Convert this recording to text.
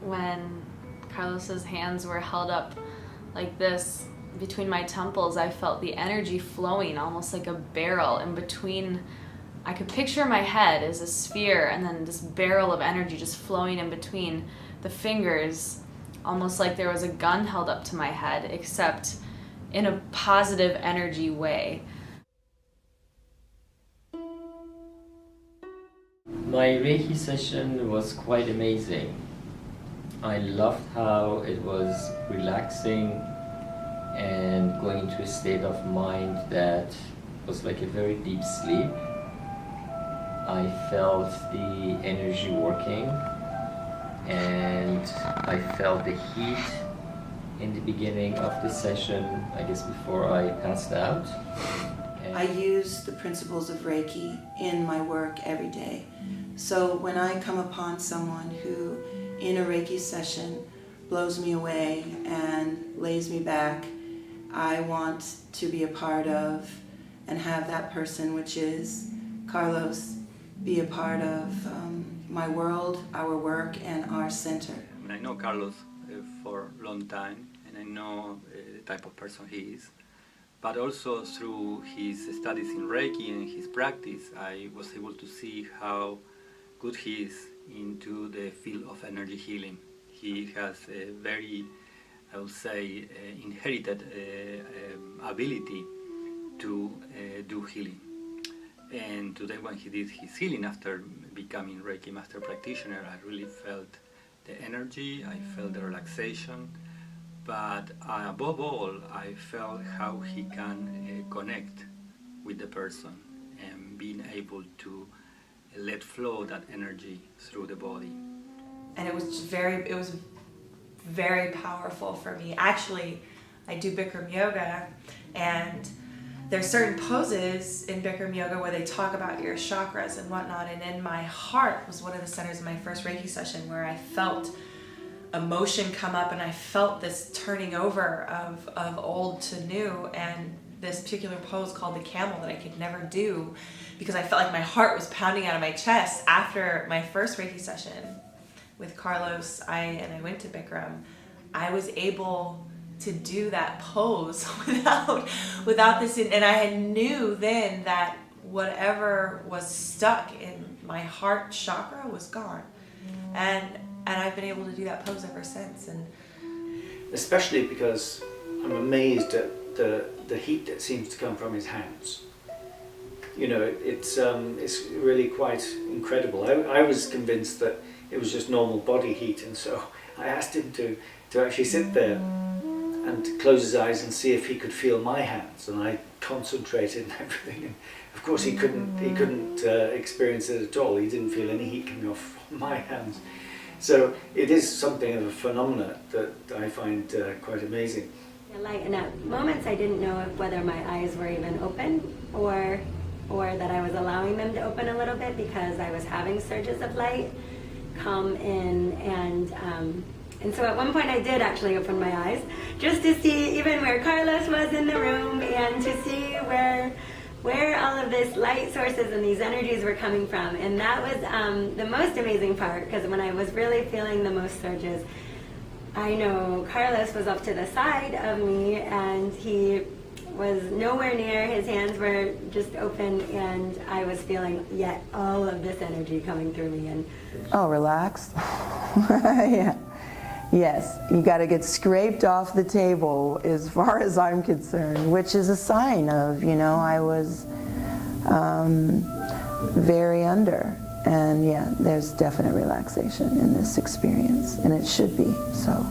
when Carlos's hands were held up like this between my temples, I felt the energy flowing almost like a barrel in between. I could picture my head as a sphere and then this barrel of energy just flowing in between the fingers, almost like there was a gun held up to my head, except in a positive energy way. My Reiki session was quite amazing. I loved how it was relaxing and going into a state of mind that was like a very deep sleep. I felt the energy working and I felt the heat in the beginning of the session, I guess before I passed out. I use the principles of Reiki in my work every day. So when I come upon someone who in a Reiki session blows me away and lays me back, I want to be a part of and have that person, which is Carlos, be a part of my world, our work, and our center. I know Carlos for a long time, and I know the type of person he is. But also through his studies in Reiki and his practice, I was able to see how good he is into the field of energy healing. He has a very, I would say, inherited ability to do healing. And today when he did his healing after becoming Reiki Master practitioner, I really felt the energy, I felt the relaxation, but above all, I felt how he can connect with the person and being able to let flow that energy through the body. And it was very powerful for me. Actually, I do Bikram yoga, and there's certain poses in Bikram yoga where they talk about your chakras and whatnot, and in my heart was one of the centers of my first Reiki session where I felt emotion come up and I felt this turning over of old to new, and this particular pose called the camel that I could never do because I felt like my heart was pounding out of my chest. After my first Reiki session with Carlos, I went to Bikram, I was able to do that pose without this, and I knew then that whatever was stuck in my heart chakra was gone, and I've been able to do that pose ever since. And especially because I'm amazed at the heat that seems to come from his hands. You know, it's really quite incredible. I was convinced that it was just normal body heat, and so I asked him to actually sit there and close his eyes and see if he could feel my hands, and I concentrated and everything, and of course he couldn't experience it at all. He didn't feel any heat coming off my hands. So it is something of a phenomena that I find quite amazing. Light, and at moments I didn't know whether my eyes were even open or that I was allowing them to open a little bit because I was having surges of light come in, and so at one point I did actually open my eyes just to see even where Carlos was in the room and to see where all of this light sources and these energies were coming from. And that was the most amazing part, because when I was really feeling the most surges, I know Carlos was up to the side of me and he was nowhere near. His hands were just open, and I was feeling yet all of this energy coming through me. And oh, relaxed. Yeah. Yes, you got to get scraped off the table as far as I'm concerned, which is a sign of, I was very under. And yeah, there's definite relaxation in this experience, and it should be so.